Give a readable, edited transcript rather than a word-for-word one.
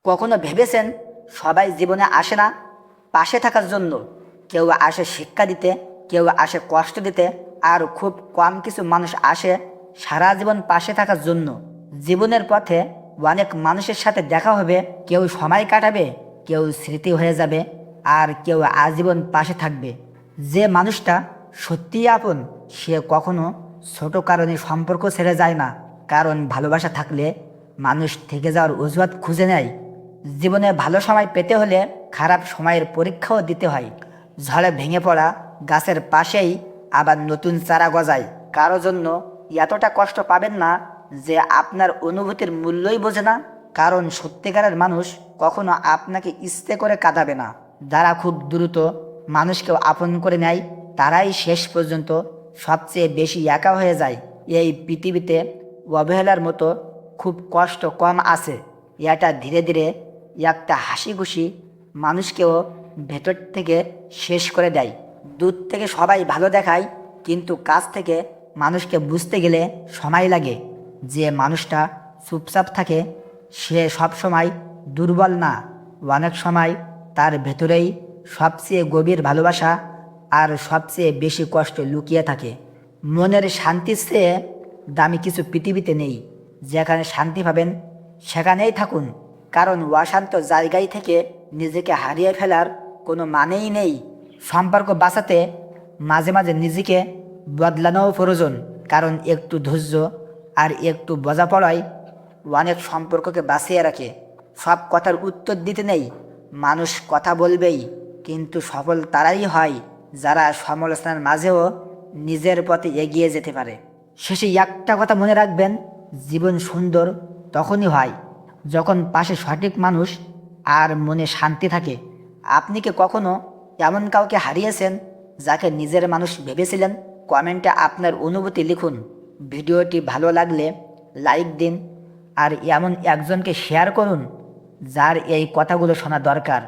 কখনো ভেবেছেন সবাই জীবনে আসে না পাশে থাকার জন্য? কেউ আসে শিক্ষা দিতে, কেউ আসে কষ্ট দিতে, আর খুব কম কিছু মানুষ আসে সারা জীবন পাশে থাকার জন্য। জীবনের পথে অনেক মানুষের সাথে দেখা হবে, কেউ সময় কাটাবে, কেউ স্মৃতি হয়ে যাবে, আর কেউ আজীবন পাশে থাকবে। যে মানুষটা সত্যিই আপন, সে কখনো ছোট কারণে সম্পর্ক ছেড়ে যায় না, কারণ ভালোবাসা থাকলে মানুষ থেকে যাওয়ার অজুহাত খুঁজে নেয়। জীবনে ভালো সময় পেতে হলে খারাপ সময়ের পরীক্ষাও দিতে হয়। ঝড়ে ভেঙে পড়া গাছের পাশেই আবার নতুন চারা গজায়। কারো জন্য এতটা কষ্ট পাবেন না যে আপনার অনুভূতির মূল্যই বোঝে না, কারণ সত্যিকারের মানুষ কখনো আপনাকে ইচ্ছে করে কাঁদাবে না। যারা খুব দ্রুত মানুষকেও আপন করে নেয়, তারাই শেষ পর্যন্ত সবচেয়ে বেশি একা হয়ে যায়। এই পৃথিবীতে অবহেলার মতো খুব কষ্ট কম আছে। এটা ধীরে ধীরে একটা হাসি খুশি মানুষকেও ভেতর থেকে শেষ করে দেয়। দূর থেকে সবাই ভালো দেখায়, কিন্তু কাছ থেকে মানুষকে বুঝতে গেলে সময় লাগে। যে মানুষটা চুপচাপ থাকে সে সব সময় দুর্বল না, অনেক সময় তার ভেতরেই সবচেয়ে গভীর ভালোবাসা আর সবচেয়ে বেশি কষ্ট লুকিয়ে থাকে। মনের শান্তির চেয়ে দামি কিছু পৃথিবীতে নেই। যেখানে শান্তি পাবেন সেখানেই থাকুন, কারণ অশান্ত জায়গায় থেকে নিজেকে হারিয়ে ফেলার কোনো মানেই নেই। সম্পর্ক বাঁচাতে মাঝে মাঝে নিজেকে বদলানোও প্রয়োজন, কারণ একটু ধৈর্য আর একটু বোঝাপড়ায় অনেক সম্পর্ককে বাঁচিয়ে রাখে। সব কথার উত্তর দিতে নেই, মানুষ কথা বলবেই, কিন্তু সফল তারাই হয় যারা সমালোচনার মাঝেও নিজের পথে এগিয়ে যেতে পারে। শেষে একটা কথা মনে রাখবেন, জীবন সুন্দর তখনই হয় যখন পাশে সঠিক মানুষ আর মনে শান্তি থাকে। আপনি কি কখনো এমন কাউকে হারিয়েছেন যাকে নিজের মানুষ ভেবেছিলেন? কমেন্টে আপনার অনুভূতি লিখুন। ভিডিওটি ভালো লাগলে লাইক দিন, আর এমন একজনকে শেয়ার করুন যার এই কথাগুলো শোনা দরকার।